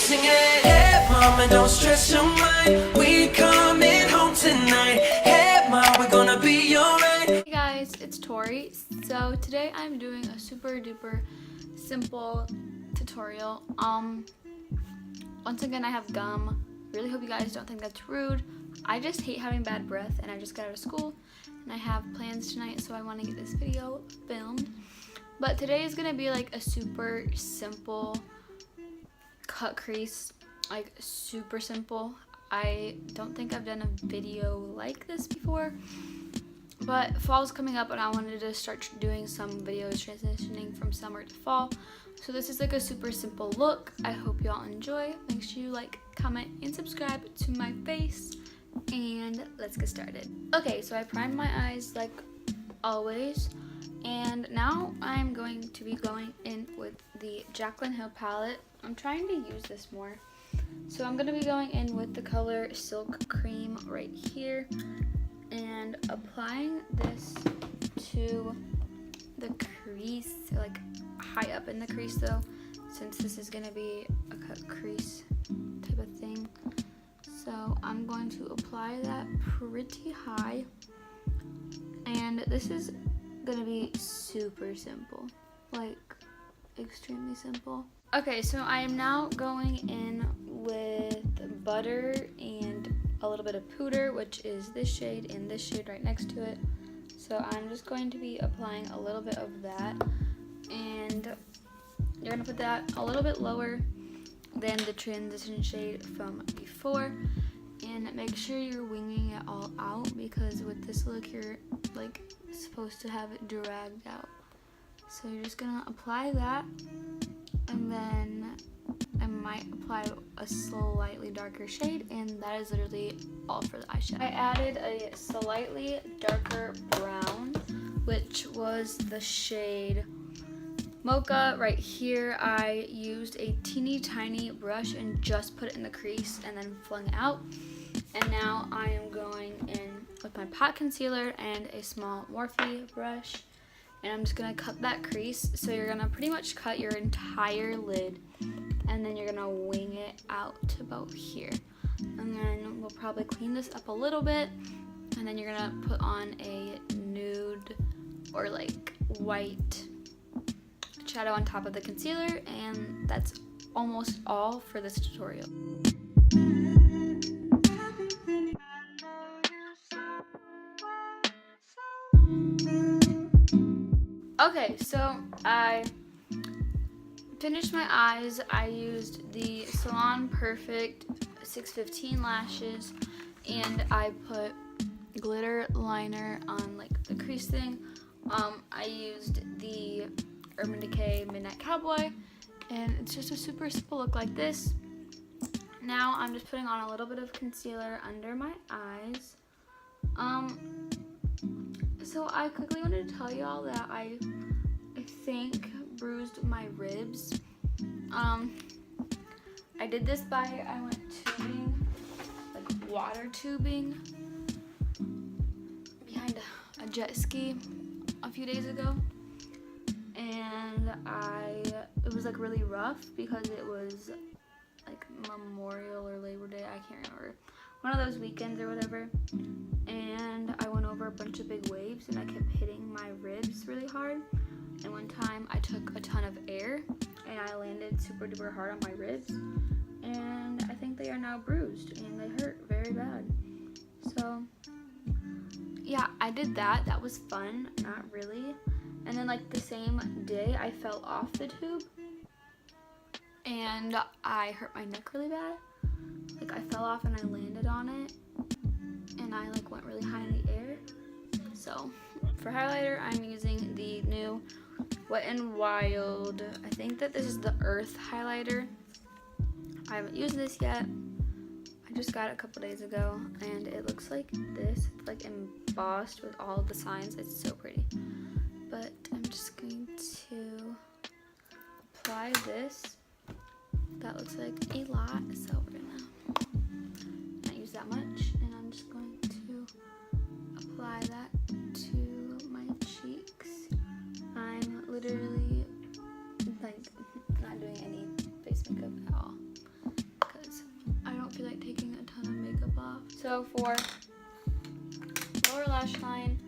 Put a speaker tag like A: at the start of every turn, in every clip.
A: sing it. Hey mama, don't stress your mind. We coming home tonight. Hey mama, we're gonna be alright.
B: Hey guys, it's Tori. So today I'm doing a super duper simple tutorial. Once again I have gum. Really hope you guys don't think that's rude. I just hate having bad breath, and I just got out of school and I have plans tonight, so I want to get this video filmed. But today is gonna be like a super simple cut crease, like super simple. I don't think I've done a video like this before, but fall's coming up and I wanted to start doing some videos transitioning from summer to fall. So this is like a super simple look. I hope y'all enjoy. Make sure you like, comment, and subscribe to my face, and let's get started. Okay, so I primed my eyes like always, and now I'm going to be going in with the Jaclyn Hill palette. I'm trying to use this more. So I'm going to be going in with the color Silk Cream right here and applying this to the crease, like high up in the crease though, since this is going to be a cut crease type of thing. So I'm going to apply that pretty high, and this is going to be super simple, like extremely simple. Okay, so I am now going in with butter and a little bit of pooter, which is this shade and this shade right next to it. So I'm just going to be applying a little bit of that, and you're going to put that a little bit lower than the transition shade from before, and make sure you're winging it all out, because with this look you're like supposed to have it dragged out. So you're just going to apply that, and then I might apply a slightly darker shade, and that is literally all for the eyeshadow. I added a slightly darker brown, which was the shade Mocha right here. I used a teeny tiny brush and just put it in the crease and then flung it out. And now I am going in with my pot concealer and a small Morphe brush, and I'm just gonna cut that crease. So you're gonna pretty much cut your entire lid, and then you're gonna wing it out to about here. And then we'll probably clean this up a little bit, and then you're gonna put on a nude or like white shadow on top of the concealer, and that's almost all for this tutorial. Okay, so I finished my eyes. I used the Salon Perfect 615 lashes, and I put glitter liner on like the crease thing. I used the Urban Decay Midnight Cowboy, and it's just a super simple look like this. Now I'm just putting on a little bit of concealer under my eyes. So I quickly wanted to tell y'all that I think bruised my ribs. I did this I went tubing, like water tubing, behind a jet ski a few days ago, and it was like really rough because it was like Memorial or Labor Day, I can't remember, one of those weekends or whatever, and I went over a bunch of big waves and I kept hitting my ribs really hard, and one time I took a ton of air and I landed super duper hard on my ribs, and I think they are now bruised and they hurt very bad. So yeah, I did that. That was fun, not really. And then like the same day I fell off the tube and I hurt my neck really bad. Like I fell off and I landed on it and I like went really high in the air. So for highlighter, I'm using the new Wet n Wild. I think that this is the Earth highlighter. I haven't used this yet. I just got it a couple days ago, and it looks like this. It's like embossed with all of the signs. It's so pretty. But I'm just going to apply this. That looks like a lot, so we're gonna not use that much, and I'm just going to apply that to my cheeks. I'm literally like not doing any face makeup at all. So for lower lash line,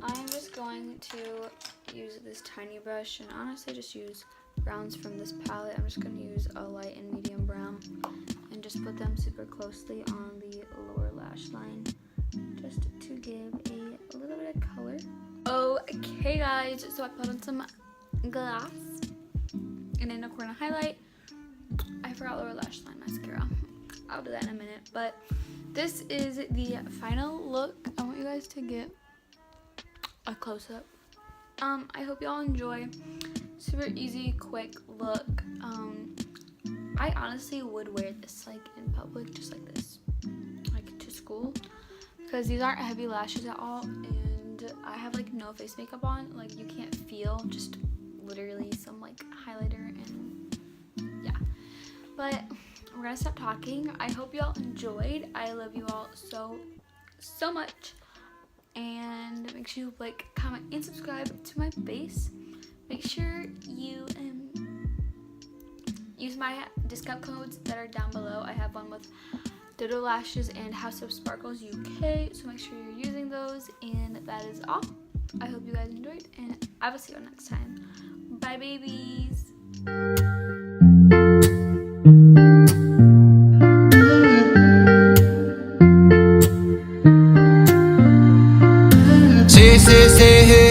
B: I'm just going to use this tiny brush and honestly just use browns from this palette. I'm just going to use a light and medium brown and just put them super closely on the lower lash line just to give a little bit of color. Okay guys, so I put on some glass and in a corner highlight. I forgot lower lash line mascara. I'll do that in a minute, but this is the final look. I want you guys to get a close-up. I hope y'all enjoy. Super easy, quick look. I honestly would wear this like in public, just like this, like to school, because these aren't heavy lashes at all, and I have like no face makeup on. Like you can't feel, just literally some like highlighter and yeah. But we're gonna stop talking. I hope y'all enjoyed. I love you all so much, and make sure you like, comment, and subscribe to my base. Make sure you use my discount codes that are down below. I have one with dodolashes and House of Sparkles UK, so make sure you're using those. And that is all. I hope you guys enjoyed, and I will see you next time. Bye babies.
A: Say